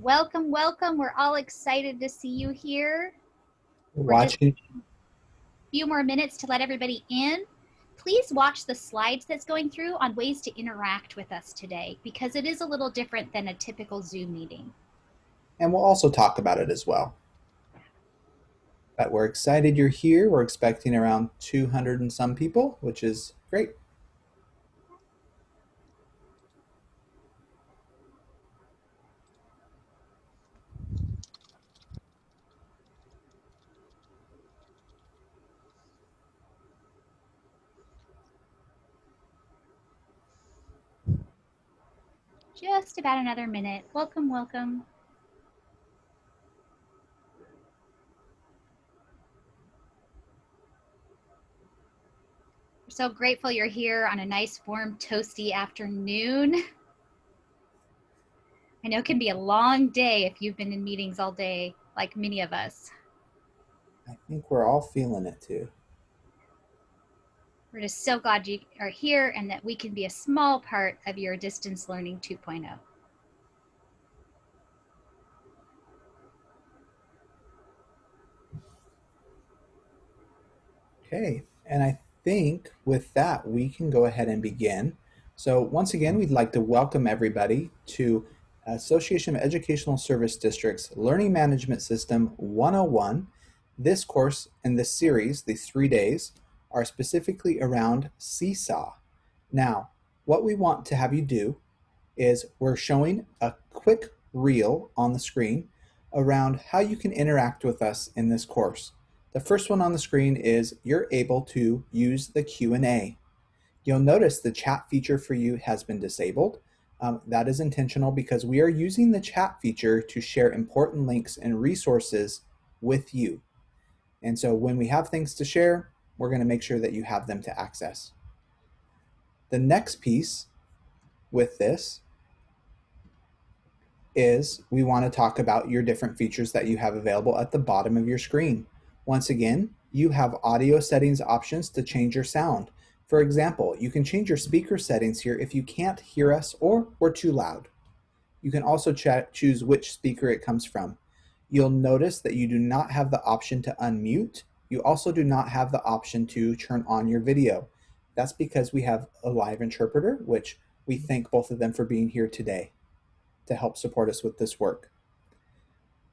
Welcome, welcome. We're all excited to see you here. We're just Watching. a few more minutes to let everybody in. Please watch the slides that's going through on ways to interact with us today because it is a little different than a typical Zoom meeting. And we'll also talk about it as well. But we're excited you're here. We're expecting around 200 and some people, which is great. Just about another minute. Welcome, welcome. We're so grateful you're here on a nice, warm, toasty afternoon. I know it can be a long day if you've been in meetings all day, like many of us. I think we're all feeling it too. We're just so glad you are here and that we can be a small part of your distance learning 2.0. Okay, and I think with that, we can go ahead and begin. So once again, we'd like to welcome everybody to Association of Educational Service Districts Learning Management System 101. This course and this series, these 3 days, are specifically around Seesaw. Now, what we want to have you do is we're showing a quick reel on the screen around how you can interact with us in this course. The first one on the screen is you're able to use the Q&A. You'll notice the chat feature for you has been disabled. That is intentional because we are using the chat feature to share important links and resources with you. And so when we have things to share, we're going to make sure that you have them to access. The next piece with this is we want to talk about your different features that you have available at the bottom of your screen. Once again, you have audio settings options to change your sound. For example, you can change your speaker settings here if you can't hear us or we're too loud. You can also choose which speaker it comes from. You'll notice that you do not have the option to unmute. You also do not have the option to turn on your video. That's because we have a live interpreter, which we thank both of them for being here today to help support us with this work.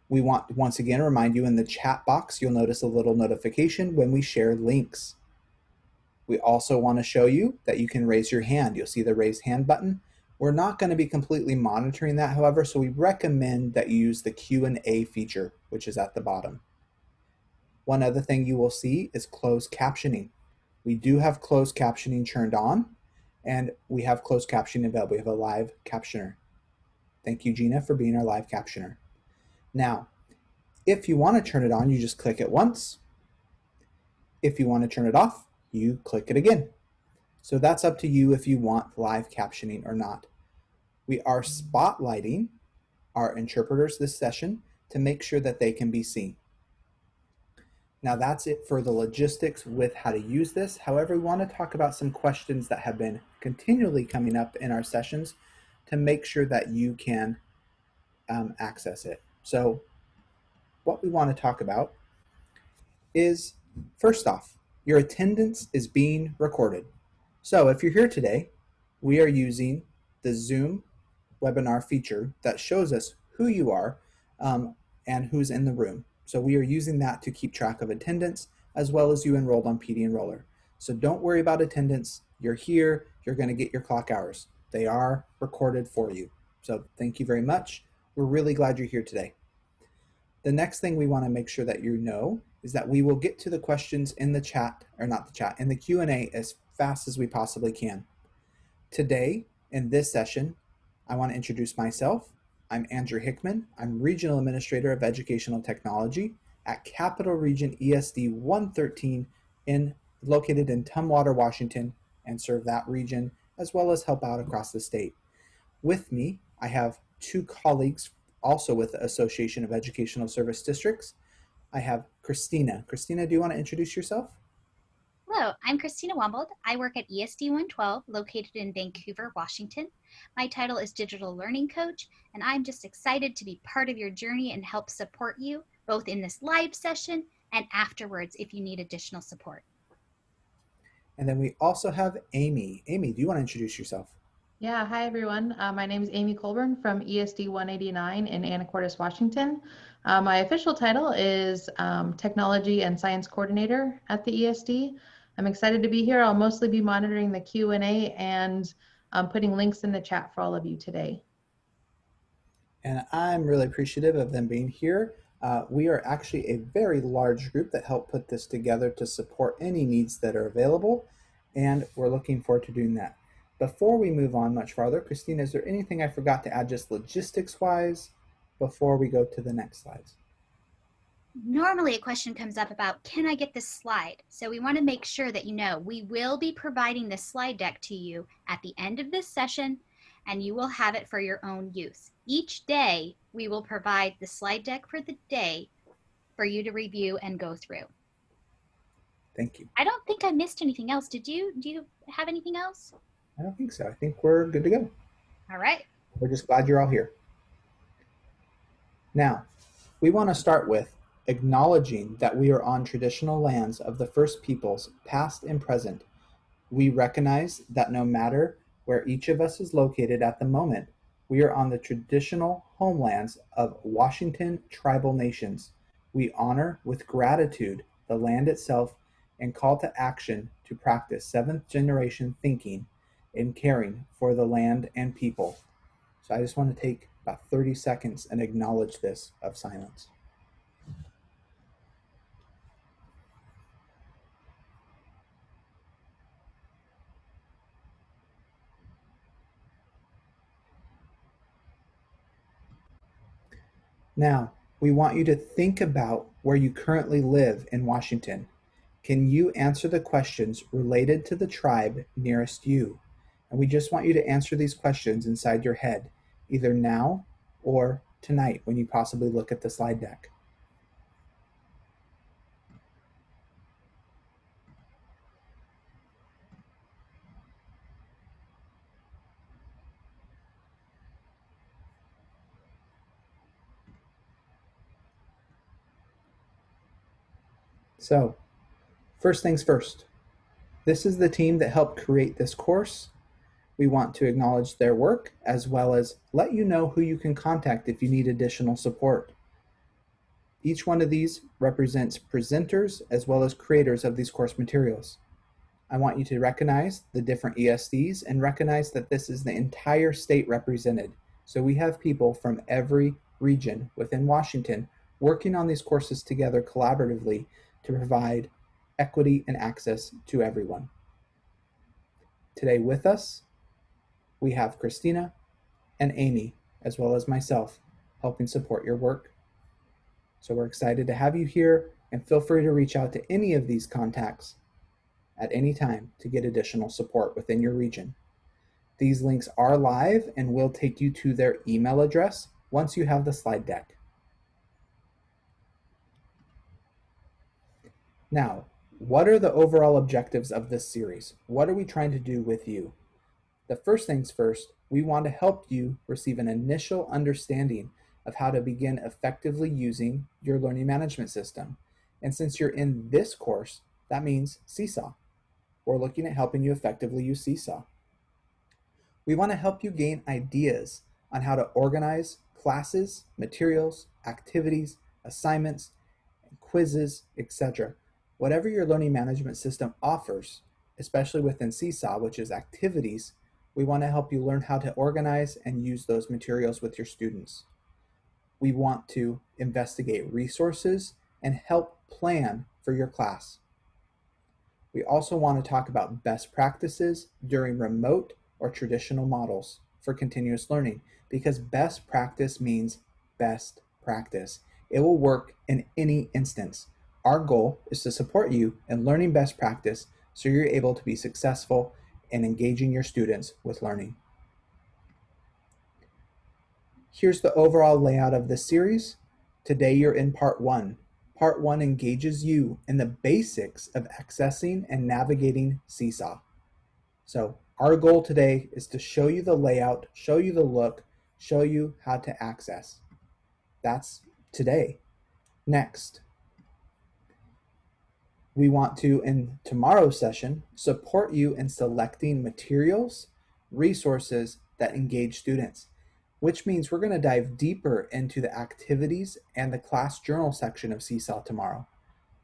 We want to once again remind you in the chat box, you'll notice a little notification when we share links. We also want to show you that you can raise your hand. You'll see the raise hand button. We're not going to be completely monitoring that, however, so we recommend that you use the Q&A feature, which is at the bottom. One other thing you will see is closed captioning. We do have closed captioning turned on, and we have closed captioning available. We have a live captioner. Thank you, Gina, for being our live captioner. Now, if you want to turn it on, you just click it once. If you want to turn it off, you click it again. So that's up to you if you want live captioning or not. We are spotlighting our interpreters this session to make sure that they can be seen. Now that's it for the logistics with how to use this. However, we want to talk about some questions that have been continually coming up in our sessions to make sure that you can access it. So what we want to talk about is, first off, your attendance is being recorded. So if you're here today, we are using the Zoom webinar feature that shows us who you are and who's in the room. So we are using that to keep track of attendance as well as you enrolled on PD Enroller. So don't worry about attendance. You're here, you're going to get your clock hours. They are recorded for you. So thank you very much. We're really glad you're here today. The next thing we want to make sure that you know is that we will get to the questions in the chat, or not the chat, in the Q&A as fast as we possibly can. Today, in this session, I want to introduce myself. I'm Andrew Hickman. I'm Regional Administrator of Educational Technology at Capital Region ESD 113 located in Tumwater, Washington, and serve that region as well as help out across the state. With me, I have two colleagues also with the Association of Educational Service Districts. I have Christina. Christina, do you want to introduce yourself? Hello, I'm Christina Wombold. I work at ESD 112, located in Vancouver, Washington. My title is Digital Learning Coach, and I'm just excited to be part of your journey and help support you both in this live session and afterwards if you need additional support. And then we also have Amy. Amy, do you want to introduce yourself? Yeah, hi everyone. My name is Amy Colburn from ESD 189 in Anacortes, Washington. My official title is Technology and Science Coordinator at the ESD. I'm excited to be here. I'll mostly be monitoring the Q&A and putting links in the chat for all of you today. And I'm really appreciative of them being here. We are actually a very large group that helped put this together to support any needs that are available, and we're looking forward to doing that. Before we move on much farther, Christina, is there anything I forgot to add just logistics-wise before we go to the next slides? Normally a question comes up about, can I get this slide? So we want to make sure that you know we will be providing this slide deck to you at the end of this session, and you will have it for your own use. Each day, we will provide the slide deck for the day for you to review and go through. Thank you. I don't think I missed anything else. Did you? Do you have anything else? I don't think so. I think we're good to go. All right. We're just glad you're all here. Now, we want to start with acknowledging that we are on traditional lands of the first peoples, past and present. We recognize that no matter where each of us is located at the moment, we are on the traditional homelands of Washington tribal nations. We honor with gratitude the land itself and call to action to practice seventh generation thinking and caring for the land and people. So I just want to take about 30 seconds and acknowledge this of silence. Now, we want you to think about where you currently live in Washington. Can you answer the questions related to the tribe nearest you? And we just want you to answer these questions inside your head, either now or tonight when you possibly look at the slide deck. So, first things first, this is the team that helped create this course. We want to acknowledge their work as well as let you know who you can contact if you need additional support. Each one of these represents presenters as well as creators of these course materials. I want you to recognize the different ESDs and recognize that this is the entire state represented. So we have people from every region within Washington working on these courses together collaboratively to provide equity and access to everyone. Today with us, we have Christina and Amy, as well as myself, helping support your work. So we're excited to have you here, and feel free to reach out to any of these contacts at any time to get additional support within your region. These links are live and will take you to their email address once you have the slide deck. Now, what are the overall objectives of this series? What are we trying to do with you? The first things first, we want to help you receive an initial understanding of how to begin effectively using your learning management system. And since you're in this course, that means Seesaw. We're looking at helping you effectively use Seesaw. We want to help you gain ideas on how to organize classes, materials, activities, assignments, quizzes, etc. Whatever your learning management system offers, especially within Seesaw, which is activities, we want to help you learn how to organize and use those materials with your students. We want to investigate resources and help plan for your class. We also want to talk about best practices during remote or traditional models for continuous learning, because best practice means best practice. It will work in any instance. Our goal is to support you in learning best practice so you're able to be successful in engaging your students with learning. Here's the overall layout of this series. Today you're in part 1. Part 1 engages you in the basics of accessing and navigating Seesaw. So our goal today is to show you the layout, show you the look, show you how to access. That's today. Next, we want to, in tomorrow's session, support you in selecting materials, resources that engage students, which means we're going to dive deeper into the activities and the class journal section of Seesaw tomorrow,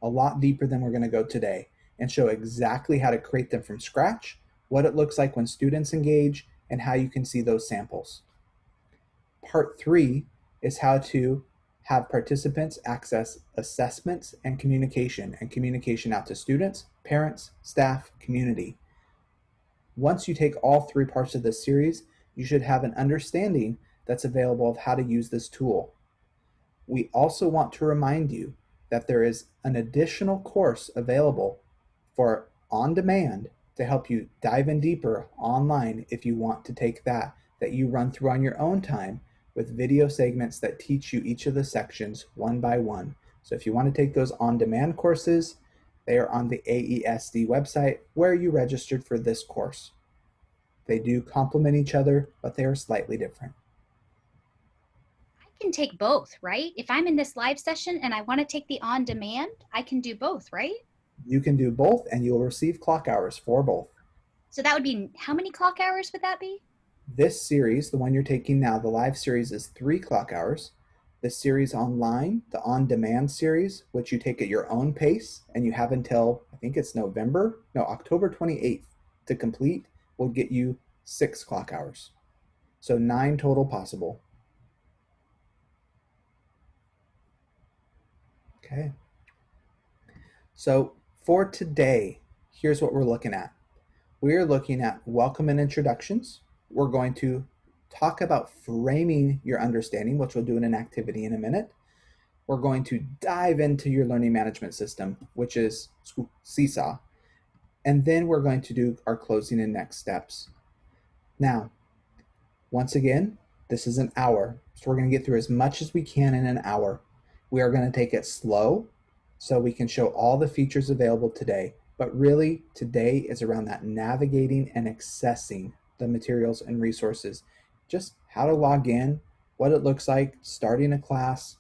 a lot deeper than we're going to go today, and show exactly how to create them from scratch, what it looks like when students engage, and how you can see those samples. Part 3 is how to have participants access assessments and communication out to students, parents, staff, community. Once you take all 3 parts of this series, you should have an understanding that's available of how to use this tool. We also want to remind you that there is an additional course available for on demand to help you dive in deeper online if you want to take that you run through on your own time with video segments that teach you each of the sections one by one. So if you want to take those on-demand courses, they are on the AESD website where you registered for this course. They do complement each other, but they are slightly different. I can take both, right? If I'm in this live session and I want to take the on demand, I can do both, right? You can do both and you'll receive clock hours for both. So that would be, how many clock hours would that be? This series, the one you're taking now, the live series, is 3 clock hours. The series online, the on-demand series, which you take at your own pace, and you have until, I think it's October 28th to complete, will get you 6 clock hours. So 9 total possible. Okay. So for today, here's what we're looking at. We're looking at welcome and introductions. We're going to talk about framing your understanding, which we'll do in an activity in a minute. We're going to dive into your learning management system, which is Seesaw. And then we're going to do our closing and next steps. Now, once again, this is an hour. So we're going to get through as much as we can in an hour. We are going to take it slow so we can show all the features available today. But really, today is around that navigating and accessing the materials and resources. Just how to log in, what it looks like, starting a class,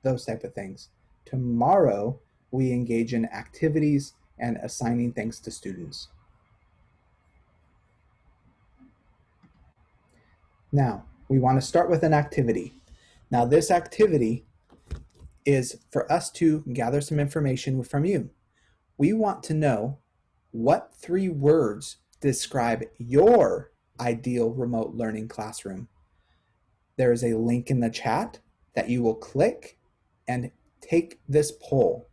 those type of things. Tomorrow, we engage in activities and assigning things to students. Now, we want to start with an activity. Now, this activity is for us to gather some information from you. We want to know what 3 words describe your ideal remote learning classroom. There is a link in the chat that you will click and take this poll.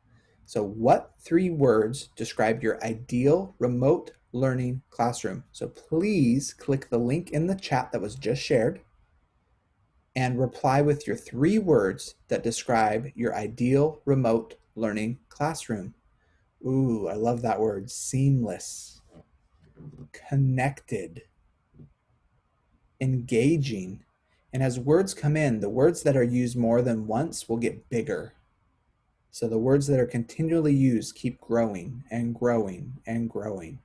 So what 3 words describe your ideal remote learning classroom? So please click the link in the chat that was just shared and reply with your 3 words that describe your ideal remote learning classroom. Ooh, I love that word. Seamless, connected, engaging. And as words come in, the words that are used more than once will get bigger. So the words that are continually used keep growing and growing and growing.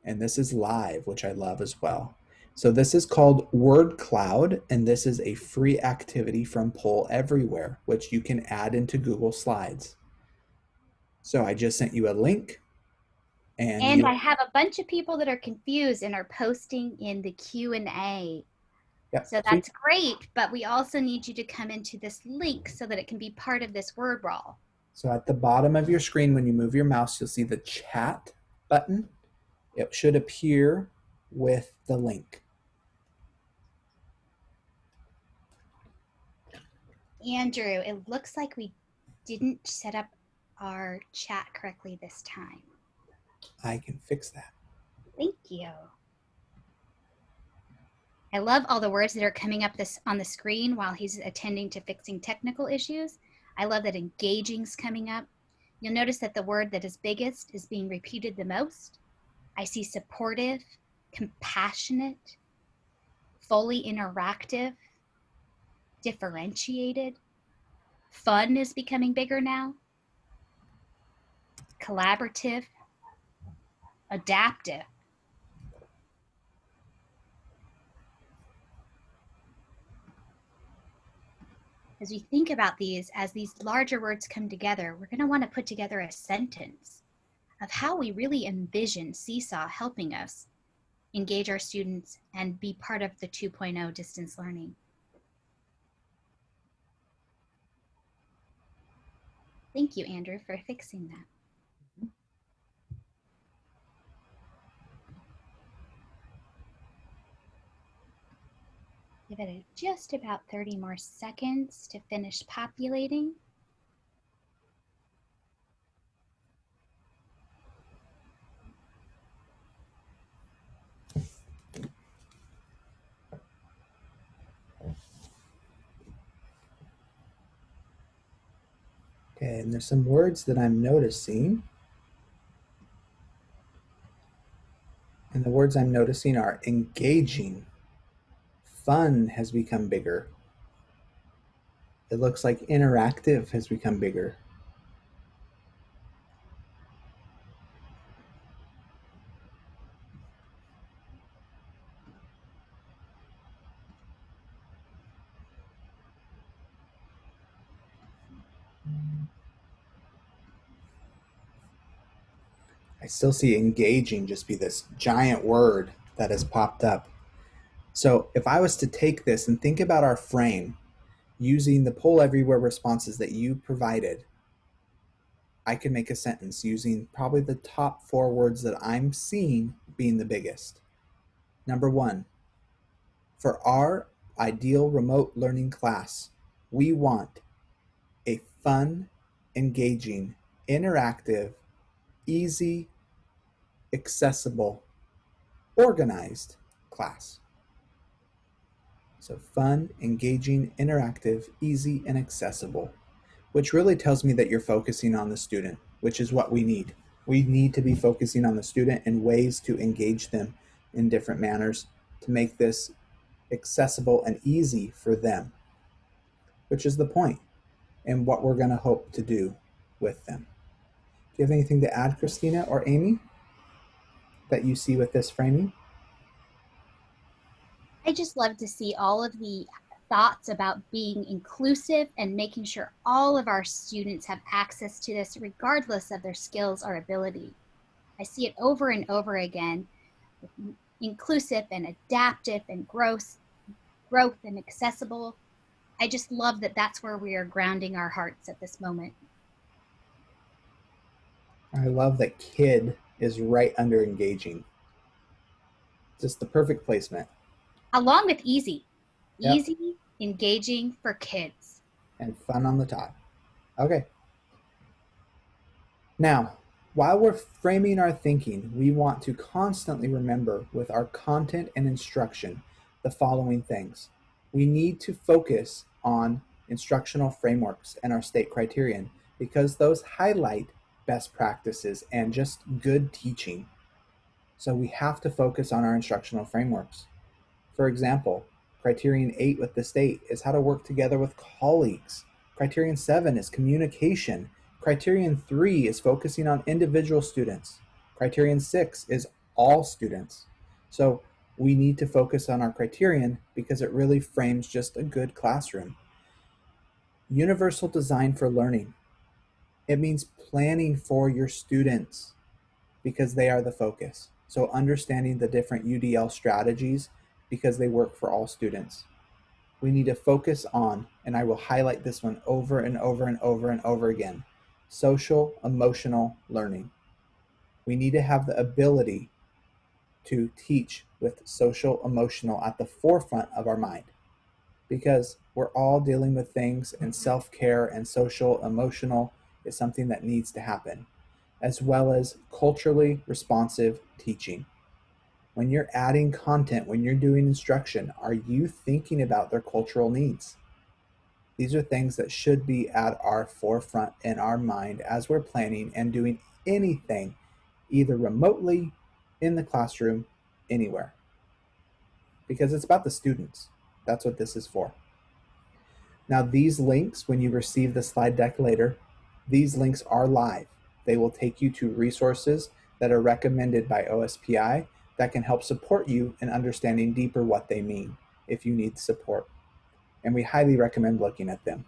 And this is live, which I love as well. So this is called Word Cloud, and this is a free activity from Poll Everywhere, which you can add into Google Slides. So I just sent you a link. And I have a bunch of people that are confused and are posting in the Q&A. Yep. So that's great, but we also need you to come into this link so that it can be part of this word wall. So at the bottom of your screen, when you move your mouse, you'll see the chat button. It should appear with the link. Andrew, it looks like we didn't set up our chat correctly this time. I can fix that. Thank you. I love all the words that are coming up on the screen while he's attending to fixing technical issues. I love that engaging's coming up. You'll notice that the word that is biggest is being repeated the most. I see supportive, compassionate, fully interactive, differentiated. Fun is becoming bigger now. Collaborative, adaptive. As we think about these, as these larger words come together, we're going to want to put together a sentence of how we really envision Seesaw helping us engage our students and be part of the 2.0 distance learning. Thank you, Andrew, for fixing that. Give it just about 30 more seconds to finish populating. Okay, and there's some words that I'm noticing. And the words I'm noticing are engaging. Fun has become bigger. It looks like interactive has become bigger. I still see engaging just be this giant word that has popped up. So if I was to take this and think about our frame using the poll everywhere responses that you provided, I could make a sentence using probably the top 4 words that I'm seeing being the biggest. Number 1, for our ideal remote learning class, we want a fun, engaging, interactive, easy, accessible, organized class. So fun, engaging, interactive, easy, and accessible, which really tells me that you're focusing on the student, which is what we need. We need to be focusing on the student and ways to engage them in different manners to make this accessible and easy for them, which is the point and what we're going to hope to do with them. Do you have anything to add, Christina or Amy, that you see with this framing? I just love to see all of the thoughts about being inclusive and making sure all of our students have access to this regardless of their skills or ability. I see it over and over again, inclusive and adaptive and growth and accessible. I just love that that's where we are grounding our hearts at this moment. I love that kid is right under engaging. Just the perfect placement. Along with easy. Yep. Easy, engaging for kids. And fun on the top. Okay. Now, while we're framing our thinking, we want to constantly remember with our content and instruction the following things. We need to focus on instructional frameworks and our state criterion because those highlight best practices and just good teaching. So we have to focus on our instructional frameworks. For example, Criterion 8 with the state is how to work together with colleagues. Criterion 7 is communication. Criterion 3 is focusing on individual students. Criterion 6 is all students. So we need to focus on our criterion because it really frames just a good classroom. Universal design for learning. It means planning for your students because they are the focus. So understanding the different UDL strategies because they work for all students. We need to focus on, and I will highlight this one over and over and over and over again, social emotional learning. We need to have the ability to teach with social emotional at the forefront of our mind because we're all dealing with things, and self-care and social emotional is something that needs to happen, as well as culturally responsive teaching. When you're adding content, when you're doing instruction, are you thinking about their cultural needs? These are things that should be at our forefront in our mind as we're planning and doing anything, either remotely, in the classroom, anywhere. Because it's about the students. That's what this is for. Now these links, when you receive the slide deck later, these links are live. They will take you to resources that are recommended by OSPI that can help support you in understanding deeper what they mean if you need support. And we highly recommend looking at them.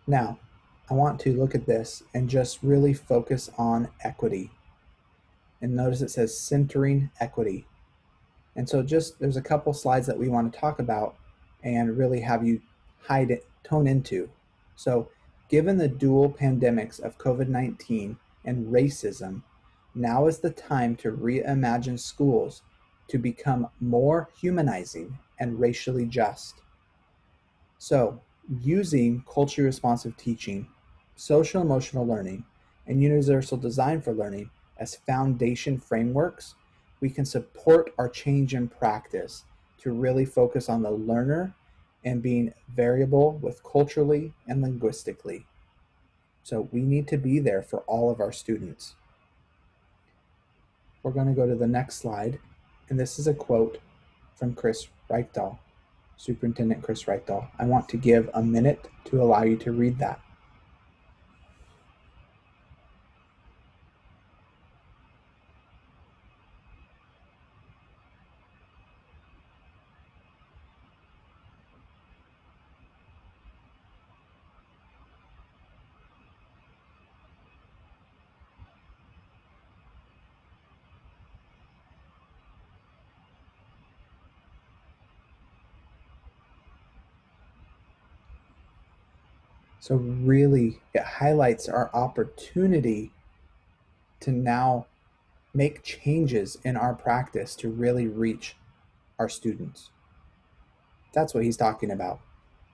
Now, I want to look at this and just really focus on equity. And notice it says centering equity. And so there's a couple slides that we want to talk about and really have you tone into. So given the dual pandemics of COVID-19 and racism, now is the time to reimagine schools to become more humanizing and racially just. So using culturally responsive teaching, social emotional learning, and universal design for learning as foundation frameworks, we can support our change in practice to really focus on the learner and being variable with culturally and linguistically. So we need to be there for all of our students. We're going to go to the next slide, and this is a quote from Chris Reichdahl, Superintendent Chris Reichdahl. I want to give a minute to allow you to read that. So really, it highlights our opportunity to now make changes in our practice to really reach our students. That's what he's talking about.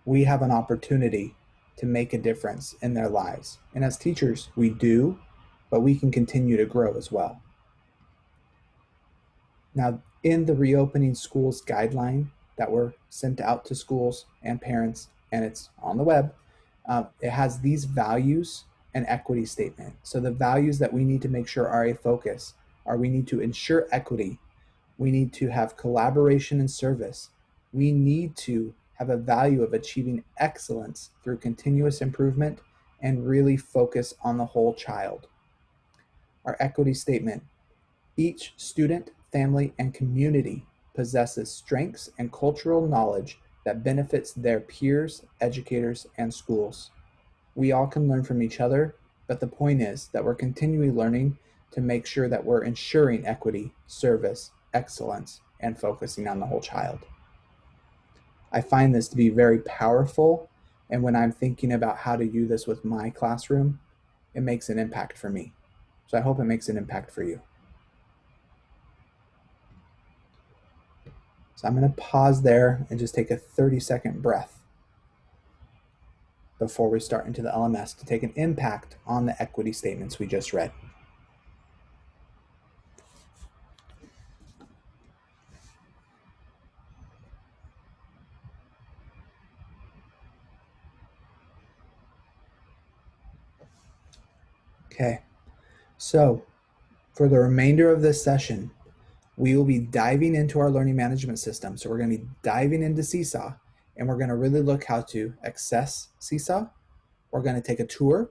We have an opportunity to make a difference in their lives. And as teachers, we do, but we can continue to grow as well. Now, in the reopening schools guideline that were sent out to schools and parents, and it's on the web, it has these values and equity statement. So the values that we need to make sure are a focus are we need to ensure equity, we need to have collaboration and service, we need to have a value of achieving excellence through continuous improvement and really focus on the whole child. Our equity statement: each student, family, and community possesses strengths and cultural knowledge that benefits their peers, educators, and schools. We all can learn from each other, but the point is that we're continually learning to make sure that we're ensuring equity, service, excellence, and focusing on the whole child. I find this to be very powerful, and when I'm thinking about how to do this with my classroom, it makes an impact for me. So I hope it makes an impact for you. So I'm going to pause there and just take a 30-second breath before we start into the LMS to take an impact on the equity statements we just read. Okay, so for the remainder of this session, we will be diving into our learning management system. So we're going to be diving into Seesaw, and we're going to really look how to access Seesaw. We're going to take a tour.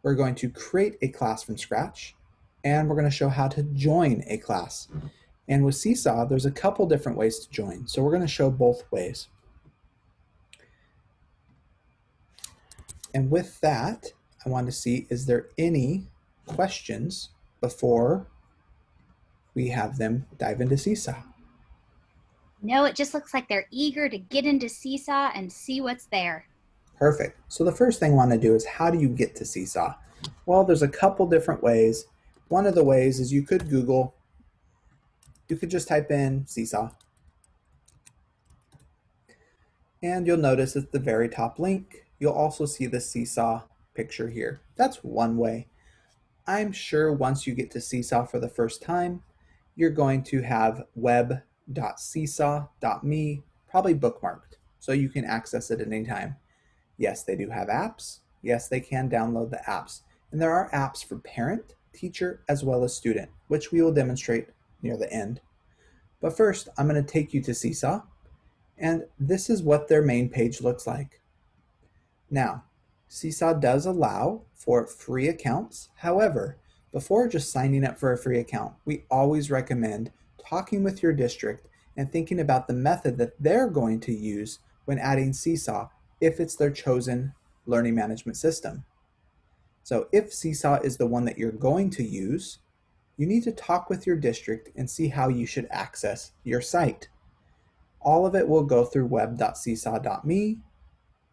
We're going to create a class from scratch, and we're going to show how to join a class. And with Seesaw, there's a couple different ways to join. So we're going to show both ways. And with that, I want to see, is there any questions before we have them dive into Seesaw? No, it just looks like they're eager to get into Seesaw and see what's there. Perfect. So the first thing I want to do is, how do you get to Seesaw? Well, there's a couple different ways. One of the ways is you could just type in Seesaw. And you'll notice at the very top link, you'll also see the Seesaw picture here. That's one way. I'm sure once you get to Seesaw for the first time, you're going to have web.seesaw.me probably bookmarked, so you can access it at any time. Yes, they do have apps. Yes, they can download the apps. And there are apps for parent, teacher, as well as student, which we will demonstrate near the end. But first, I'm going to take you to Seesaw, and this is what their main page looks like. Now, Seesaw does allow for free accounts. However, before just signing up for a free account, we always recommend talking with your district and thinking about the method that they're going to use when adding Seesaw if it's their chosen learning management system. So if Seesaw is the one that you're going to use, you need to talk with your district and see how you should access your site. All of it will go through web.seesaw.me,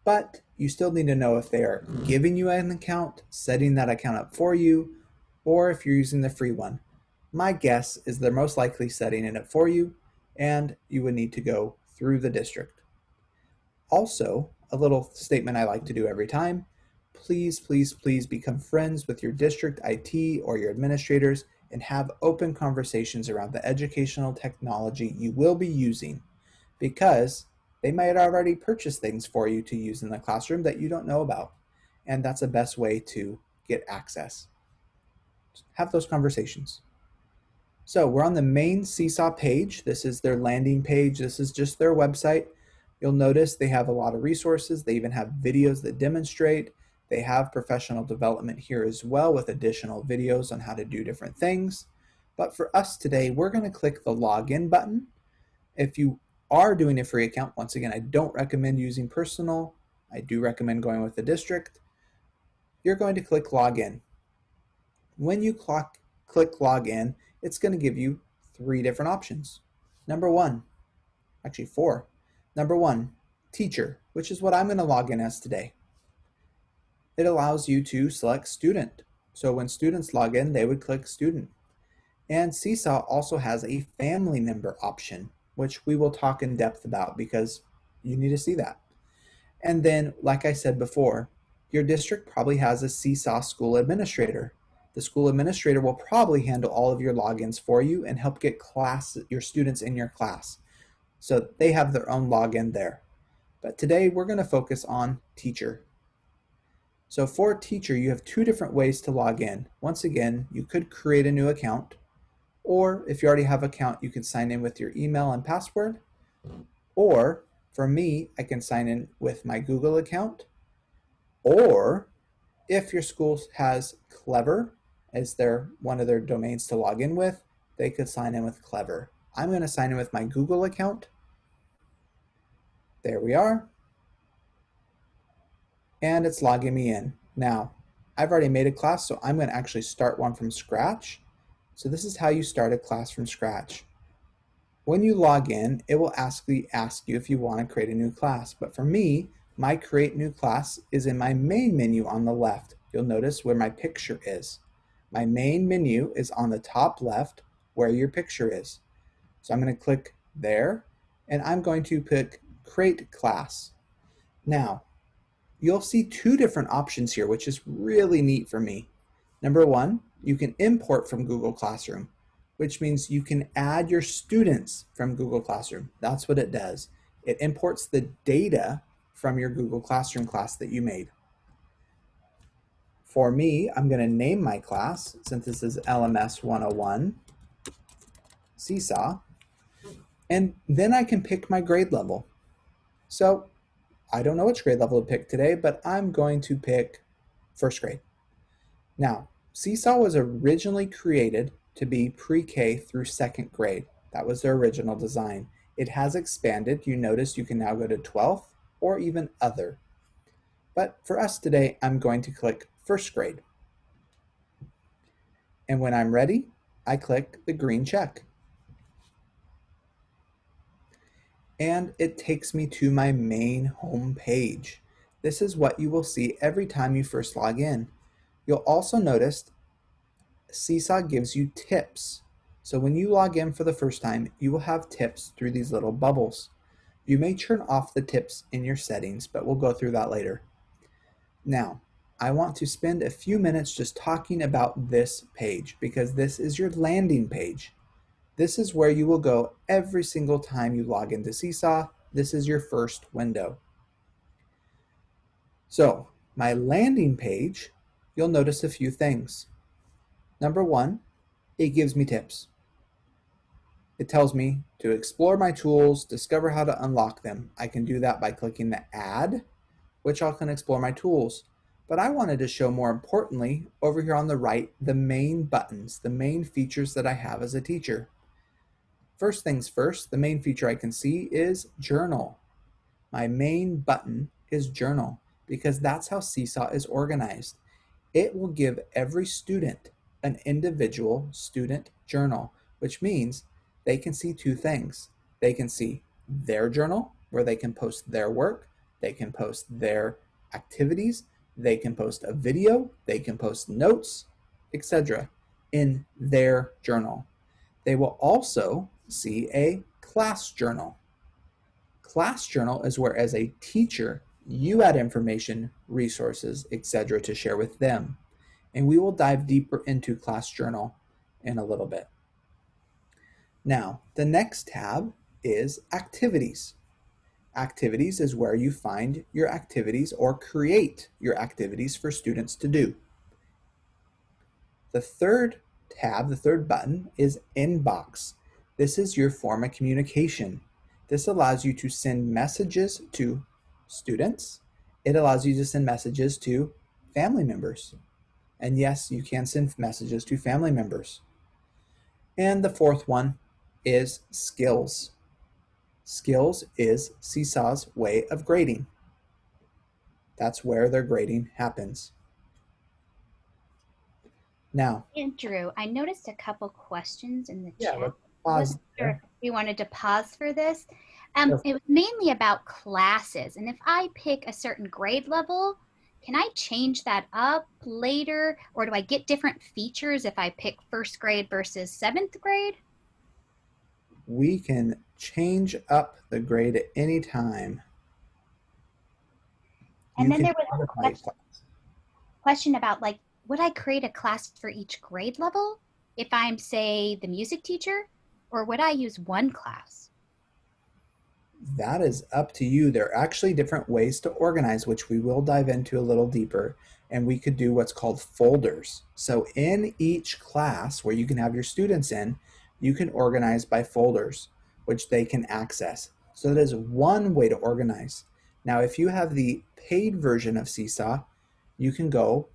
but you still need to know if they are giving you an account, setting that account up for you, or if you're using the free one. My guess is they're most likely setting it up for you, and you would need to go through the district. Also, a little statement I like to do every time: please, please, please become friends with your district IT or your administrators and have open conversations around the educational technology you will be using, because they might already purchase things for you to use in the classroom that you don't know about, and that's the best way to get access. Have those conversations. So we're on the main Seesaw page. This is their landing page. This is just their website. You'll notice they have a lot of resources. They even have videos that demonstrate. They have professional development here as well, with additional videos on how to do different things. But for us today, we're going to click the login button. If you are doing a free account, once again, I don't recommend using personal. I do recommend going with the district. You're going to click login. When you click login, it's going to give you 3 different options. Actually 4. Number 1, teacher, which is what I'm going to log in as today. It allows you to select student. So when students log in, they would click student. And Seesaw also has a family member option, which we will talk in depth about because you need to see that. And then, like I said before, your district probably has a Seesaw school administrator. The school administrator will probably handle all of your logins for you and help get your students in your class. So they have their own login there. But today we're going to focus on teacher. So for teacher, you have 2 different ways to log in. Once again, you could create a new account, or if you already have an account, you can sign in with your email and password. Or for me, I can sign in with my Google account. Or if your school has Clever as one of their domains to log in with, they could sign in with Clever. I'm going to sign in with my Google account. There we are. And it's logging me in. Now, I've already made a class, so I'm going to actually start one from scratch. So this is how you start a class from scratch. When you log in, it will ask you if you want to create a new class. But for me, my create new class is in my main menu on the left. You'll notice where my picture is. My main menu is on the top left where your picture is. So I'm going to click there, and I'm going to pick create class. Now, you'll see 2 different options here, which is really neat for me. Number 1, you can import from Google Classroom, which means you can add your students from Google Classroom. That's what it does. It imports the data from your Google Classroom class that you made. For me, I'm going to name my class, Synthesize LMS 101, Seesaw, and then I can pick my grade level. So I don't know which grade level to pick today, but I'm going to pick first grade. Now, Seesaw was originally created to be pre-K through 2nd grade. That was their original design. It has expanded. You notice you can now go to 12th or even other. But for us today, I'm going to click first grade. And when I'm ready, I click the green check. And it takes me to my main home page. This is what you will see every time you first log in. You'll also notice Seesaw gives you tips. So when you log in for the first time, you will have tips through these little bubbles. You may turn off the tips in your settings, but we'll go through that later. Now, I want to spend a few minutes just talking about this page because this is your landing page. This is where you will go every single time you log into Seesaw. This is your first window. So, my landing page, you'll notice a few things. Number 1, it gives me tips. It tells me to explore my tools, discover how to unlock them. I can do that by clicking the add, which I can explore my tools. But I wanted to show, more importantly, over here on the right, the main buttons, the main features that I have as a teacher. First things first, the main feature I can see is Journal. My main button is Journal because that's how Seesaw is organized. It will give every student an individual student journal, which means they can see two things. They can see their journal, where they can post their work, they can post their activities, they can post a video, they can post notes, etc. in their journal. They will also see a class journal. Class journal is where, as a teacher, you add information, resources, etc. to share with them. And we will dive deeper into class journal in a little bit. Now, the next tab is activities. Activities is where you find your activities or create your activities for students to do. The third tab, the third button, is inbox. This is your form of communication. This allows you to send messages to students. It allows you to send messages to family members. And yes, you can send messages to family members. And the fourth one is skills. Skills is Seesaw's way of grading. That's where their grading happens. Now, Andrew, I noticed a couple questions in the yeah, chat. let's I pause wasn't sure if there. we wanted to pause for this. Sure. It was mainly about classes. And if I pick a certain grade level, can I change that up later? Or do I get different features if I pick first grade versus seventh grade? We can change up the grade at any time. And You then can there was a modify class. question about, like, would I create a class for each grade level if I'm, say, the music teacher? Or would I use one class? That is up to you. There are actually different ways to organize, which we will dive into a little deeper. And we could do what's called folders. So in each class where you can have your students in, you can organize by folders, which they can access. So that is one way to organize. Now, if you have the paid version of Seesaw, you can go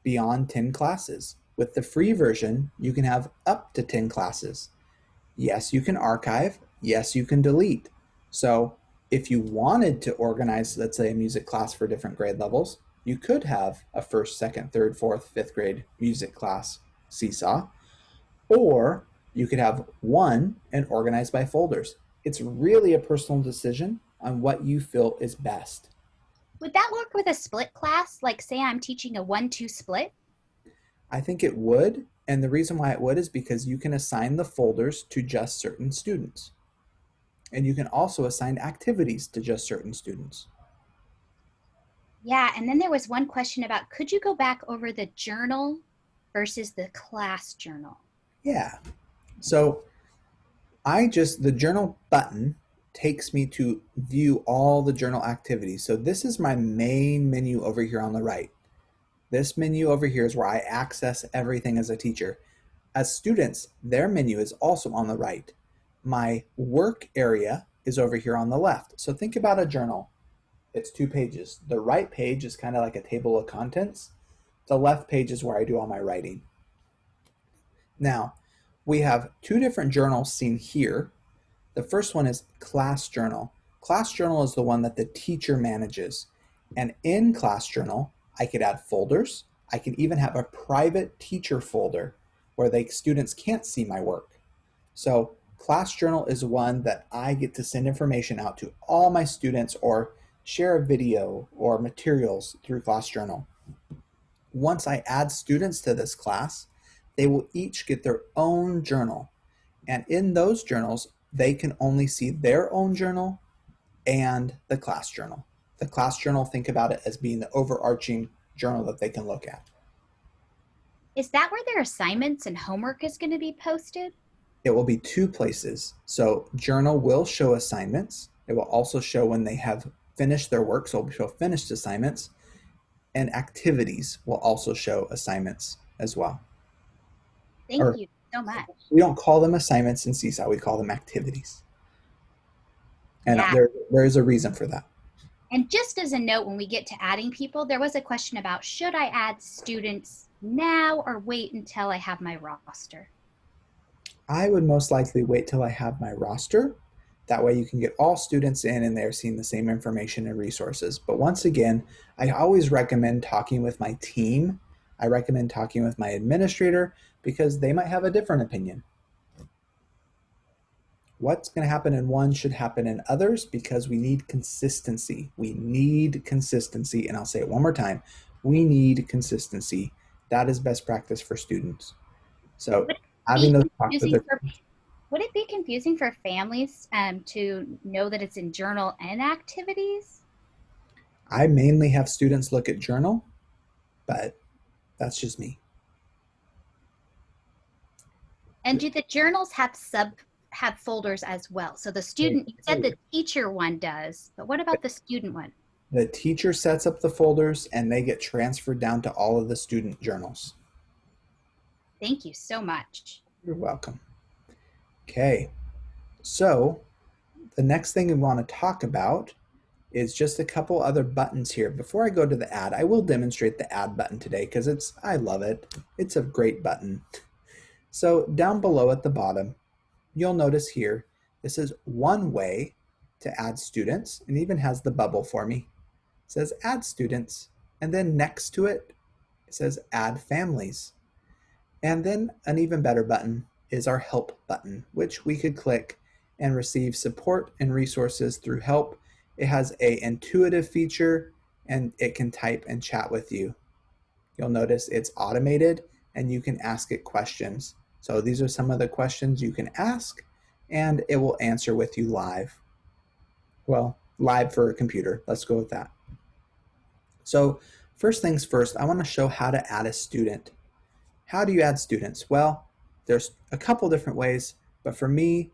beyond 10 classes. With the free version, you can have up to 10 classes. Yes, you can archive. Yes, you can delete. So if you wanted to organize, let's say, a music class for different grade levels, you could have a first, second, third, fourth, fifth grade music class Seesaw, or you could have one and organize by folders. It's really a personal decision on what you feel is best. Would that work with a split class? Like, say I'm teaching a 1-2 split? I think it would, and the reason why it would is because you can assign the folders to just certain students. And you can also assign activities to just certain students. Yeah, and then there was one question about, could you go back over the journal versus the class journal? Yeah. So the journal button takes me to view all the journal activities. So this is my main menu over here on the right. This menu over here is where I access everything as a teacher. As students, their menu is also on the right. My work area is over here on the left. So think about a journal. It's 2 pages. The right page is kind of like a table of contents. The left page is where I do all my writing. Now, we have 2 different journals seen here. The first one is Class Journal. Class Journal is the one that the teacher manages. And in Class Journal, I could add folders. I can even have a private teacher folder where the students can't see my work. So Class Journal is one that I get to send information out to all my students or share a video or materials through Class Journal. Once I add students to this class, they will each get their own journal. And in those journals, they can only see their own journal and the class journal. The class journal, think about it as being the overarching journal that they can look at. Is that where their assignments and homework is going to be posted? It will be 2 places. So journal will show assignments. It will also show when they have finished their work, so it will show finished assignments. And activities will also show assignments as well. Thank you so much. We don't call them assignments in Seesaw, we call them activities. And Yeah. there is a reason for that. And just as a note, when we get to adding people, there was a question about, should I add students now or wait until I have my roster? I would most likely wait till I have my roster. That way you can get all students in and they're seeing the same information and resources. But once again, I always recommend talking with my team. I recommend talking with my administrator because they might have a different opinion. What's going to happen in one should happen in others because we need consistency. We need consistency. And I'll say it one more time. We need consistency. That is best practice for students. So having those talks with their would it be confusing for families to know that it's in journal and activities? I mainly have students look at journal, but that's just me. And do the journals have folders as well? So the student, you said the teacher one does, but what about the student one? The teacher sets up the folders and they get transferred down to all of the student journals. Thank you so much. You're welcome. Okay, so the next thing we want to talk about is just a couple other buttons here. Before I go to the add, I will demonstrate the add button today because I love it. It's a great button. So down below at the bottom, you'll notice here, this is one way to add students, and even has the bubble for me. It says add students, and then next to it, it says add families. And then an even better button is our help button, which we could click and receive support and resources through help. It has an intuitive feature and it can type and chat with you. You'll notice it's automated and you can ask it questions. So these are some of the questions you can ask and it will answer with you live. Well, live for a computer. Let's go with that. So first things first, I want to show how to add a student. How do you add students? Well, there's a couple different ways, but for me,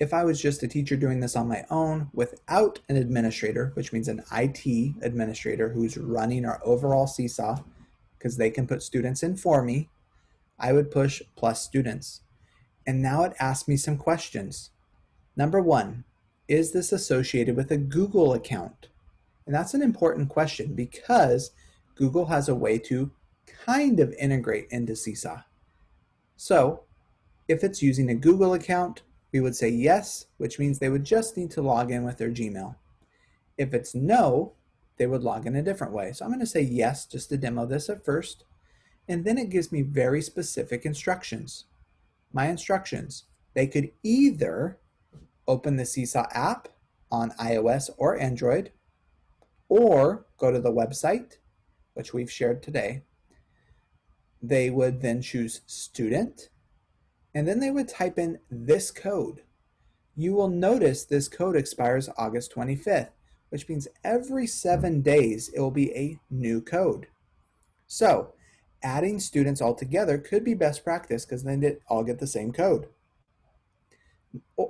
if I was just a teacher doing this on my own without an administrator, which means an IT administrator who's running our overall Seesaw, because they can put students in for me, I would push plus students. And now it asks me some questions. Number one, is this associated with a Google account? And that's an important question because Google has a way to kind of integrate into Seesaw. So if it's using a Google account, we would say yes, which means they would just need to log in with their Gmail. If it's no, they would log in a different way. So I'm going to say yes just to demo this at first. And then it gives me very specific instructions. My instructions, they could either open the Seesaw app on iOS or Android, or go to the website, which we've shared today. They would then choose student, and then they would type in this code. You will notice this code expires August 25th, which means every 7 days it will be a new code. So adding students all together could be best practice because then they all get the same code.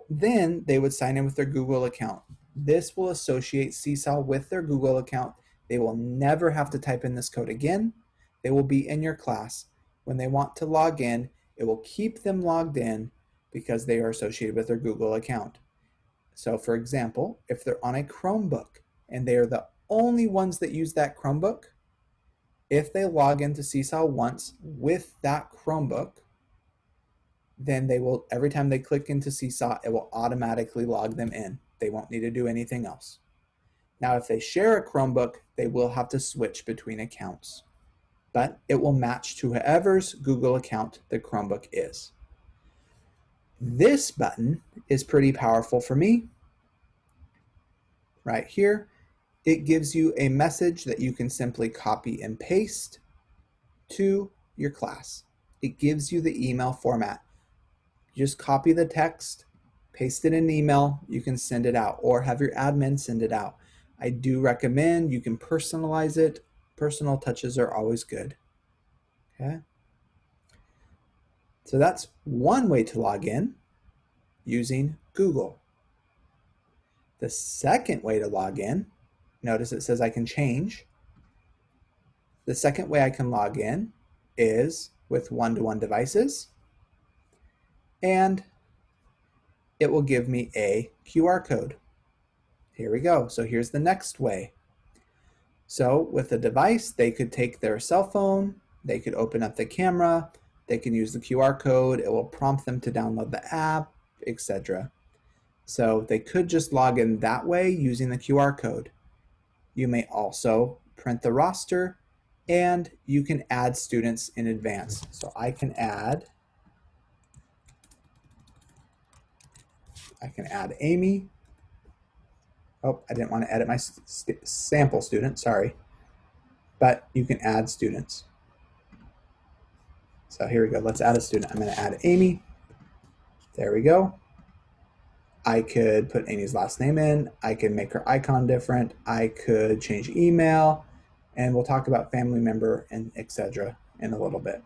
Then they would sign in with their Google account. This will associate Seesaw with their Google account. They will never have to type in this code again. They will be in your class. When they want to log in, it will keep them logged in because they are associated with their Google account. So for example, if they're on a Chromebook and they are the only ones that use that Chromebook, if they log into Seesaw once with that Chromebook, then they will, every time they click into Seesaw, it will automatically log them in. They won't need to do anything else. Now, if they share a Chromebook, they will have to switch between accounts, but it will match to whoever's Google account the Chromebook is. This button is pretty powerful for me. Right here, it gives you a message that you can simply copy and paste to your class. It gives you the email format. You just copy the text, paste it in an email, you can send it out or have your admin send it out. I do recommend you can personalize it. Personal touches are always good. Okay. So that's one way to log in using Google. The second way to log in, notice it says I can change. The second way I can log in is with one-to-one devices. and it will give me a QR code. Here we go. So here's the next way. So with a device, they could take their cell phone, they could open up the camera, they can use the QR code, it will prompt them to download the app, etc. So they could just log in that way using the QR code. You may also print the roster, and you can add students in advance. So I can add Amy. Oh, I didn't want to edit my sample student, sorry. But you can add students. So here we go, let's add a student. I'm going to add Amy. There we go. I could put Amy's last name in. I could make her icon different. I could change email, and we'll talk about family member and etc. in a little bit.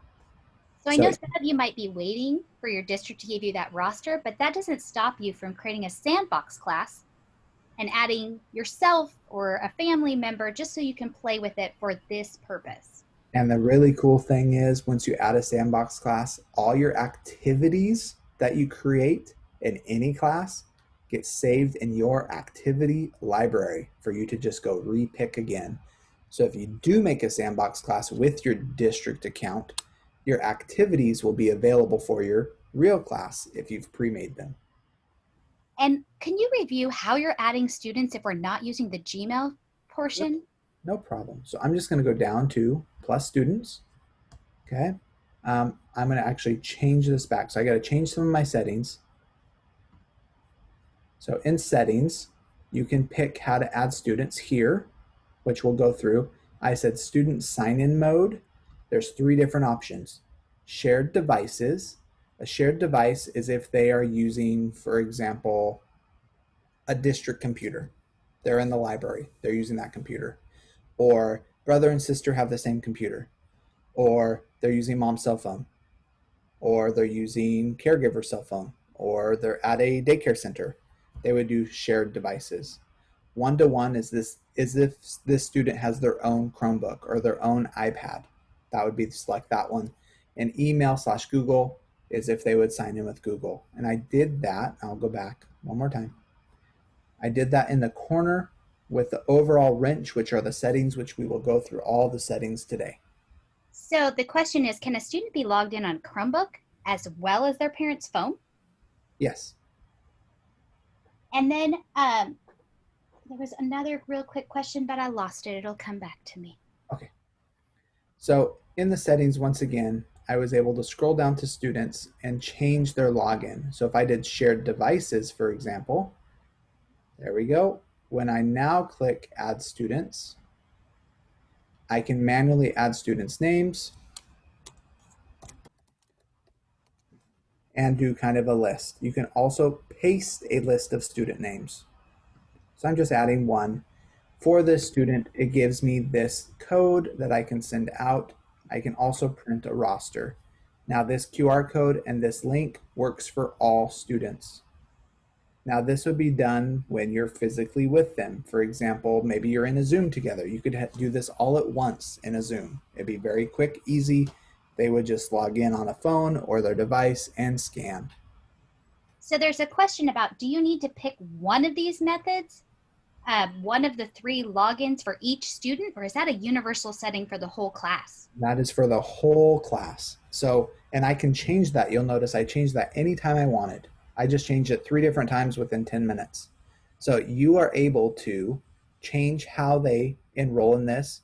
So I know some of you might be waiting for your district to give you that roster, but that doesn't stop you from creating a sandbox class and adding yourself or a family member just so you can play with it for this purpose. And the really cool thing is, once you add a sandbox class, all your activities that you create in any class get saved in your activity library for you to just go repick again. So if you do make a sandbox class with your district account, your activities will be available for your real class if you've pre-made them. And can you review how you're adding students if we're not using the Gmail portion? No problem. So I'm just going to go down to plus students. Okay. I'm going to actually change this back. So I got to change some of my settings. So in settings, you can pick how to add students here, which we'll go through. I said student sign-in mode. There's 3 different options. Shared devices. A shared device is if they are using, for example, a district computer. They're in the library. They're using that computer. Or brother and sister have the same computer. Or they're using mom's cell phone. Or they're using caregiver's cell phone. Or they're at a daycare center. They would do shared devices. One-to-one is if this student has their own Chromebook or their own iPad. That would be select that one. And email/Google is if they would sign in with Google. And I did that. I'll go back one more time. I did that in the corner with the overall wrench, which are the settings, which we will go through all the settings today. So the question is, can a student be logged in on Chromebook as well as their parent's phone? Yes. And then there was another real quick question, but I lost it. It'll come back to me. Okay. So in the settings, once again, I was able to scroll down to students and change their login. So if I did shared devices, for example, there we go. When I now click add students, I can manually add students' names and do kind of a list. You can also paste a list of student names. So I'm just adding one. For this student, it gives me this code that I can send out. I can also print a roster. Now this QR code and this link works for all students. Now this would be done when you're physically with them. For example, maybe you're in a Zoom together. You could do this all at once in a Zoom. It'd be very quick, easy. They would just log in on a phone or their device and scan. So there's a question about, do you need to pick one of these methods, one of the 3 logins for each student, or is that a universal setting for the whole class? That is for the whole class. So, and I can change that. You'll notice I changed that anytime I wanted. I just changed it 3 different times within 10 minutes. So you are able to change how they enroll in this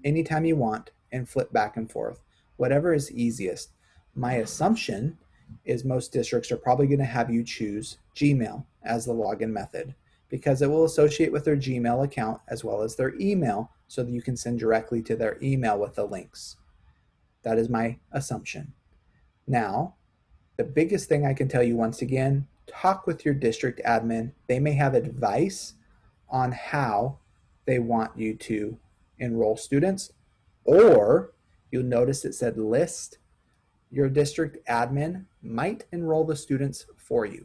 anytime you want and flip back and forth, whatever is easiest. My assumption is most districts are probably going to have you choose Gmail as the login method because it will associate with their Gmail account as well as their email so that you can send directly to their email with the links. That is my assumption. Now, the biggest thing I can tell you once again, talk with your district admin. They may have advice on how they want you to enroll students, or you'll notice it said list. Your district admin might enroll the students for you.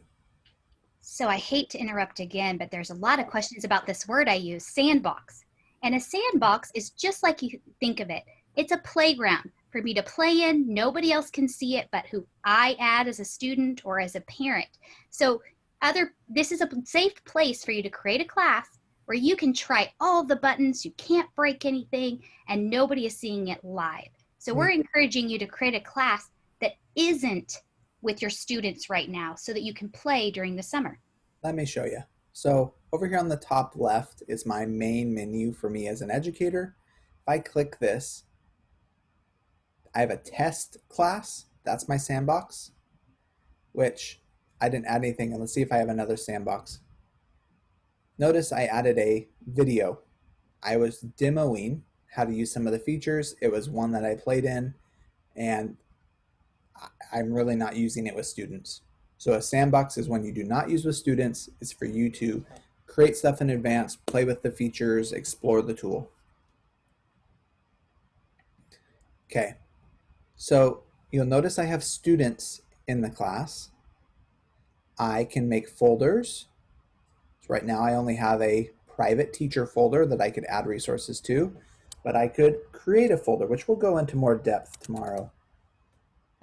So I hate to interrupt again, but there's a lot of questions about this word I use, sandbox. And a sandbox is just like you think of it. It's a playground for me to play in. Nobody else can see it but who I add as a student or as a parent. So this is a safe place for you to create a class where you can try all the buttons, you can't break anything, and nobody is seeing it live. So we're encouraging you to create a class that isn't with your students right now so that you can play during the summer. Let me show you. So over here on the top left is my main menu for me as an educator. If I click this, I have a test class. That's my sandbox, which I didn't add anything. And let's see if I have another sandbox. Notice I added a video. I was demoing how to use some of the features. It was one that I played in, and I'm really not using it with students. So a sandbox is when you do not use with students. It's for you to create stuff in advance, play with the features, explore the tool. Okay, so you'll notice I have students in the class. I can make folders. So right now I only have a private teacher folder that I could add resources to, but I could create a folder, which we'll go into more depth tomorrow.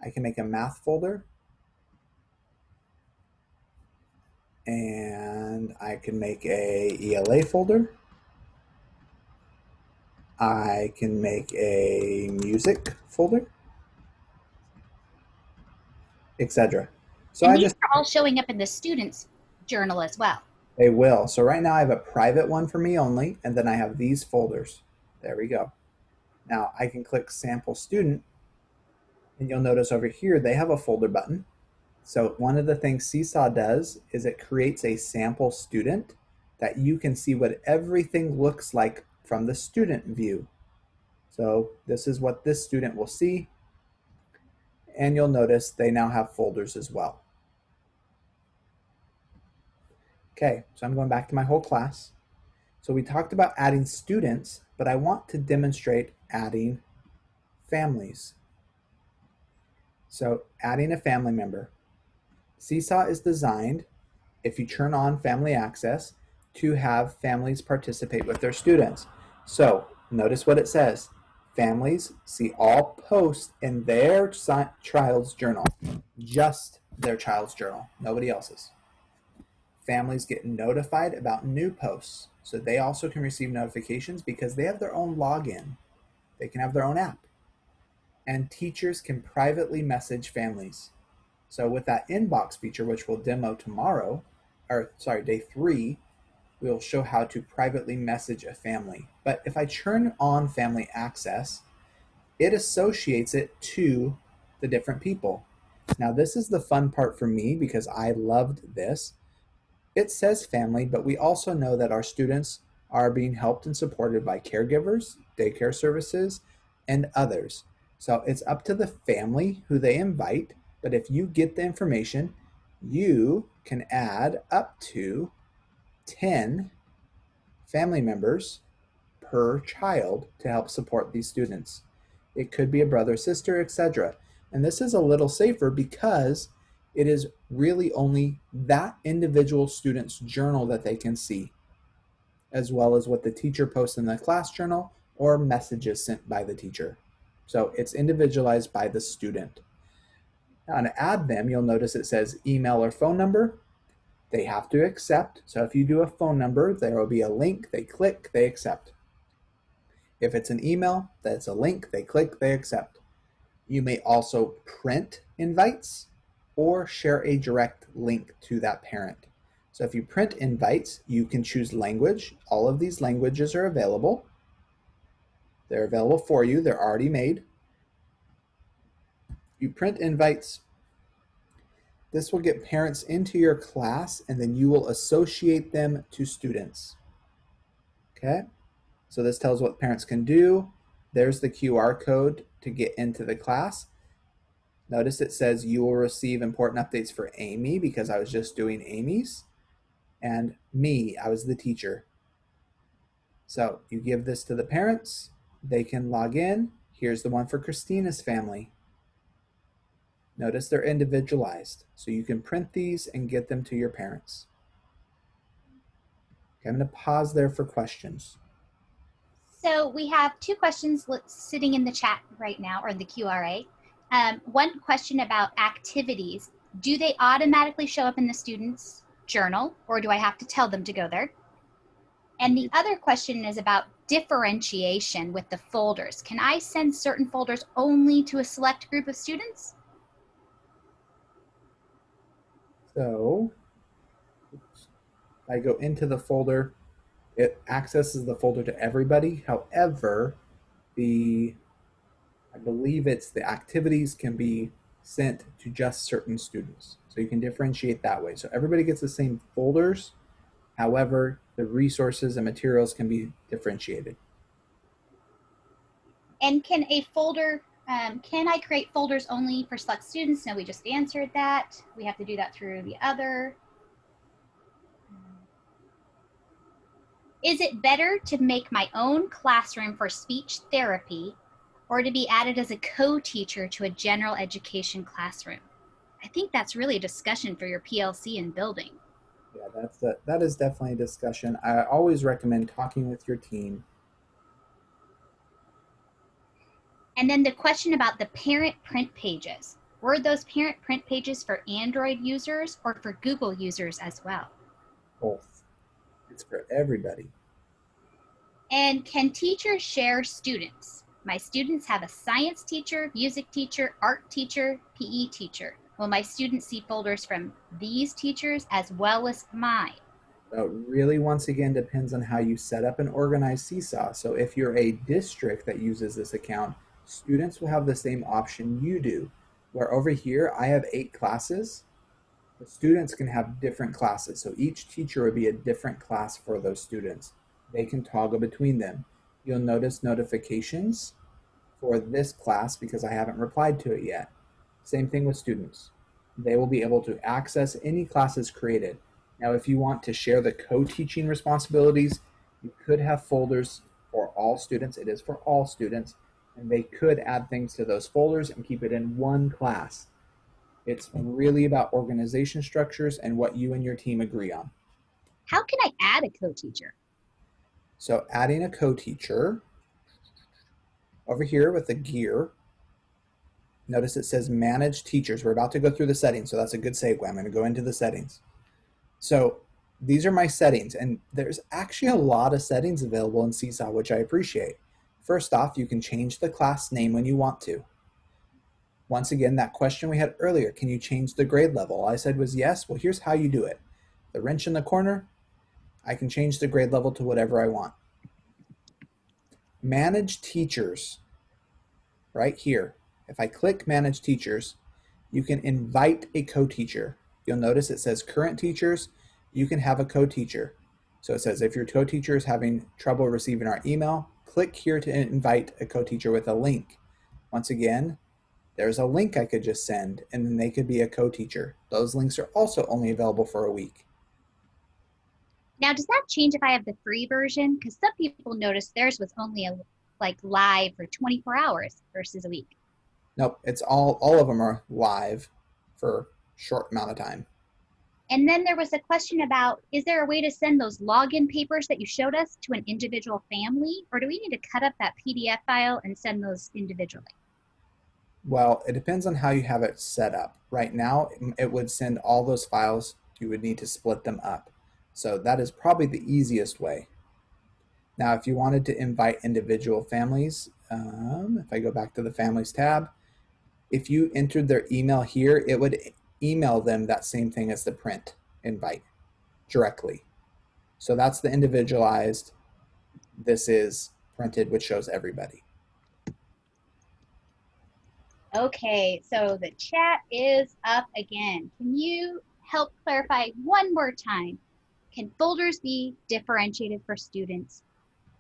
I can make a math folder, and I can make a ELA folder. I can make a music folder, etc. So And these are all showing up in the students' journal as well. They will. So right now I have a private one for me only, and then I have these folders. There we go. Now I can click sample student, and you'll notice over here they have a folder button. So one of the things Seesaw does is it creates a sample student that you can see what everything looks like from the student view. So this is what this student will see. And you'll notice they now have folders as well. Okay, so I'm going back to my whole class. So we talked about adding students, but I want to demonstrate adding families. So adding a family member. Seesaw is designed, if you turn on family access, to have families participate with their students. So notice what it says. Families see all posts in their child's journal, just their child's journal, nobody else's. Families get notified about new posts, so they also can receive notifications because they have their own login. They can have their own app. And teachers can privately message families. So with that inbox feature, which we'll demo tomorrow, day 3, we'll show how to privately message a family. But if I turn on family access, it associates it to the different people. Now this is the fun part for me because I loved this. It says family, but we also know that our students are being helped and supported by caregivers, daycare services, and others. So it's up to the family who they invite, but if you get the information, you can add up to 10 family members per child to help support these students. It could be a brother, sister, etc. And this is a little safer because it is really only that individual student's journal that they can see, as well as what the teacher posts in the class journal or messages sent by the teacher. So it's individualized by the student. Now to add them, you'll notice it says email or phone number. They have to accept. So if you do a phone number, there will be a link. They click, they accept. If it's an email, that's a link. They click, they accept. You may also print invites or share a direct link to that parent. So if you print invites, you can choose language. All of these languages are available. They're available for you. They're already made. You print invites. This will get parents into your class, and then you will associate them to students. Okay, so this tells what parents can do. There's the QR code to get into the class. Notice it says you will receive important updates for Amy because I was just doing Amy's, and me, I was the teacher. So you give this to the parents, they can log in. Here's the one for Christina's family. Notice they're individualized, so you can print these and get them to your parents. Okay, I'm going to pause there for questions. So we have two questions sitting in the chat right now, or the QRA. One question about activities. Do they automatically show up in the student's journal, or do I have to tell them to go there? And the other question is about differentiation with the folders. Can I send certain folders only to a select group of students? So I go into the folder, it accesses the folder to everybody. However, I believe it's the activities can be sent to just certain students. So you can differentiate that way. So everybody gets the same folders. However, the resources and materials can be differentiated. And can a folder, can I create folders only for select students? No, we just answered that. We have to do that through the other. Is it better to make my own classroom for speech therapy or to be added as a co-teacher to a general education classroom? I think that's really a discussion for your PLC and building. Yeah, that is definitely a discussion. I always recommend talking with your team. And then the question about the parent print pages. Were those parent print pages for Android users or for Google users as well? Both. It's for everybody. And can teachers share students? My students have a science teacher, music teacher, art teacher, PE teacher. Will my students see folders from these teachers as well as mine? So it really, once again, depends on how you set up and organize Seesaw. So if you're a district that uses this account, students will have the same option you do. Where over here, I have 8 classes. The students can have different classes. So each teacher would be a different class for those students. They can toggle between them. You'll notice notifications for this class because I haven't replied to it yet. Same thing with students. They will be able to access any classes created. Now, if you want to share the co-teaching responsibilities, you could have folders for all students. It is for all students, and they could add things to those folders and keep it in one class. It's really about organization structures and what you and your team agree on. How can I add a co-teacher? So adding a co-teacher, over here with the gear, notice it says manage teachers. We're about to go through the settings, so that's a good segue. I'm going to go into the settings. So these are my settings, and there's actually a lot of settings available in Seesaw, which I appreciate. First off, you can change the class name when you want to. Once again, that question we had earlier, can you change the grade level? All I said was yes. Well, here's how you do it. The wrench in the corner, I can change the grade level to whatever I want. Manage teachers, right here. If I click manage teachers, you can invite a co-teacher. You'll notice it says current teachers, you can have a co-teacher. So it says if your co-teacher is having trouble receiving our email, click here to invite a co-teacher with a link. Once again, there's a link I could just send and then they could be a co-teacher. Those links are also only available for a week. Now, does that change if I have the free version? Because some people noticed theirs was only live for 24 hours versus a week. Nope, it's all of them are live for a short amount of time. And then there was a question about, is there a way to send those login papers that you showed us to an individual family? Or do we need to cut up that PDF file and send those individually? Well, it depends on how you have it set up. Right now, it would send all those files. You would need to split them up. So that is probably the easiest way. Now, if you wanted to invite individual families, if I go back to the families tab, if you entered their email here, it would email them that same thing as the print invite directly. So that's the individualized. This is printed, which shows everybody. Okay, so the chat is up again. Can you help clarify one more time? Can folders be differentiated for students,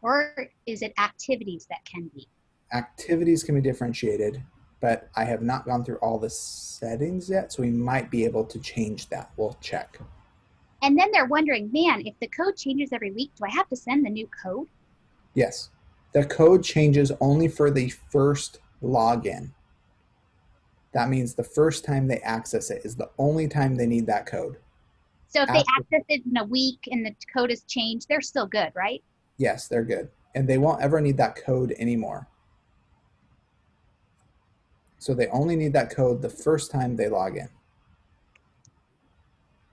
or is it activities that can be? Activities can be differentiated, but I have not gone through all the settings yet, so we might be able to change that. We'll check. And then they're wondering, man, if the code changes every week, do I have to send the new code? Yes. The code changes only for the first login. That means the first time they access it is the only time they need that code. So if they access it in a week and the code is changed, they're still good, right? Yes, they're good. and they won't ever need that code anymore. So they only need that code the first time they log in.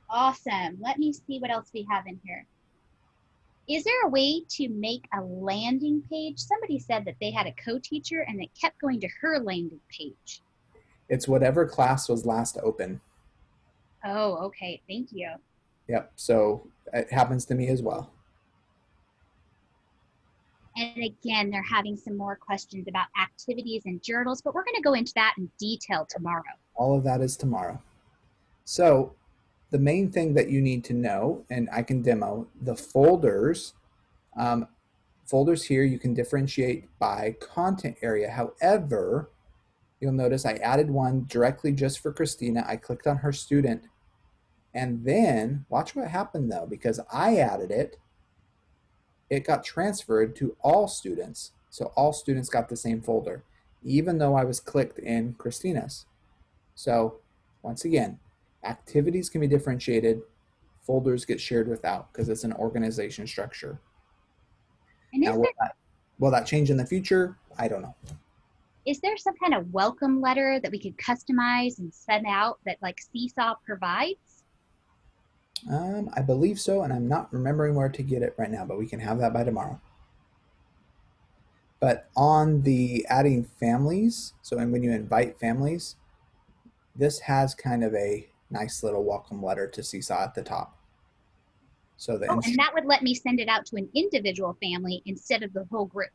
Awesome. Let me see what else we have in here. Is there a way to make a landing page? Somebody said that they had a co-teacher and it kept going to her landing page. It's whatever class was last open. Oh, okay. Thank you. Yep, so it happens to me as well. And again, they're having some more questions about activities and journals, but we're going to go into that in detail tomorrow. All of that is tomorrow. So the main thing that you need to know, and I can demo, the folders. Folders here you can differentiate by content area. However, you'll notice I added one directly just for Christina. I clicked on her student, and then watch what happened though, because I added it. It got transferred to all students. So all students got the same folder, even though I was clicked in Christina's. So once again, activities can be differentiated. Folders get shared without because it's an organization structure. And Now, will that change in the future? I don't know. Is there some kind of welcome letter that we could customize and send out that like Seesaw provides? I believe so, and I'm not remembering where to get it right now, but we can have that by tomorrow. But on the adding families, so when you invite families, this has kind of a nice little welcome letter to Seesaw at the top. So and that would let me send it out to an individual family instead of the whole group.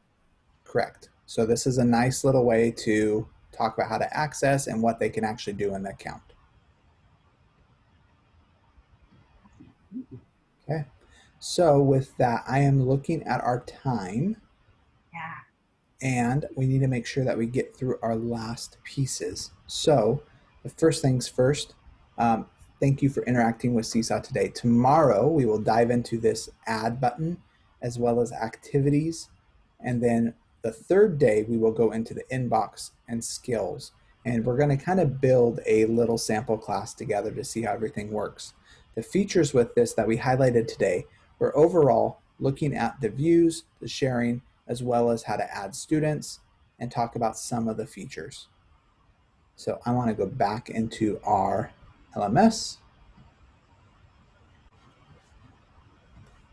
Correct. So this is a nice little way to talk about how to access and what they can actually do in the account. Okay, so with that, I am looking at our time. Yeah. And we need to make sure that we get through our last pieces. So the first things first, thank you for interacting with Seesaw today. Tomorrow, we will dive into this add button as well as activities. And then the third day, we will go into the inbox and skills. And we're going to kind of build a little sample class together to see how everything works. The features with this that we highlighted today were overall looking at the views, the sharing, as well as how to add students and talk about some of the features. So I want to go back into our LMS.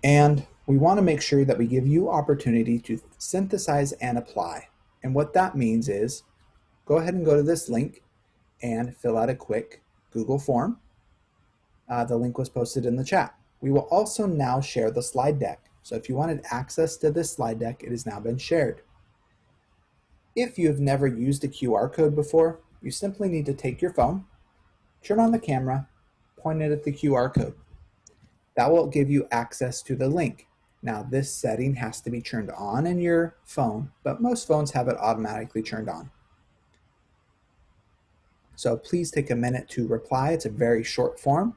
And we want to make sure that we give you opportunity to synthesize and apply. And what that means is go ahead and go to this link and fill out a quick Google form. The link was posted in the chat. We will also now share the slide deck. So if you wanted access to this slide deck, it has now been shared. If you have never used a QR code before, you simply need to take your phone, turn on the camera, point it at the QR code. That will give you access to the link. Now this setting has to be turned on in your phone, but most phones have it automatically turned on. So please take a minute to reply. It's a very short form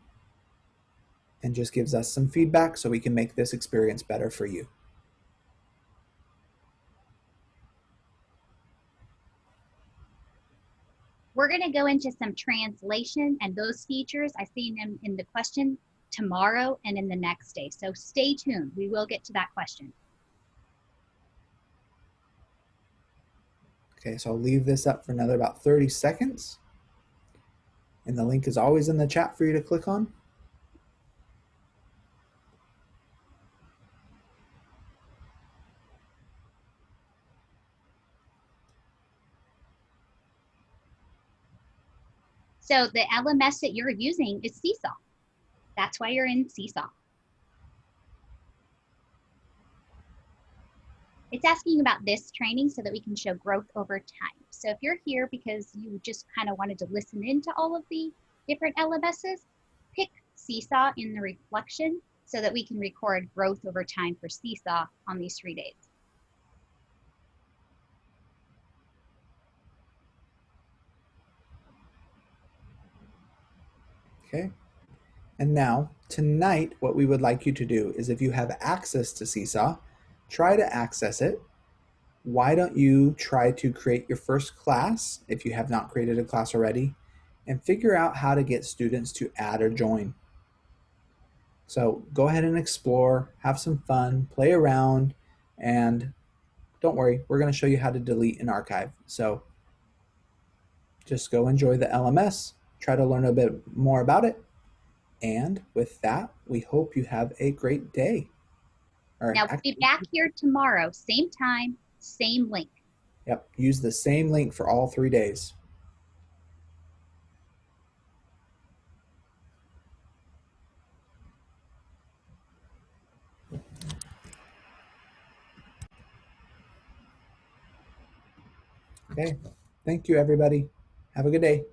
and just gives us some feedback so we can make this experience better for you. We're going to go into some translation and those features. I see them in the question tomorrow and in the next day. So stay tuned. We will get to that question. Okay, so I'll leave this up for another about 30 seconds. And the link is always in the chat for you to click on. So the LMS that you're using is Seesaw. That's why you're in Seesaw. It's asking about this training so that we can show growth over time. So if you're here because you just kind of wanted to listen into all of the different LMSs, pick Seesaw in the reflection so that we can record growth over time for Seesaw on these 3 days. Okay. And now, tonight, what we would like you to do is if you have access to Seesaw, try to access it. Why don't you try to create your first class if you have not created a class already, and figure out how to get students to add or join. So go ahead and explore, have some fun, play around, and don't worry, we're going to show you how to delete and archive. So just go enjoy the LMS, try to learn a bit more about it. And with that, we hope you have a great day. Now we'll be back here tomorrow, same time, same link. Yep, use the same link for all 3 days. Okay, thank you everybody. Have a good day.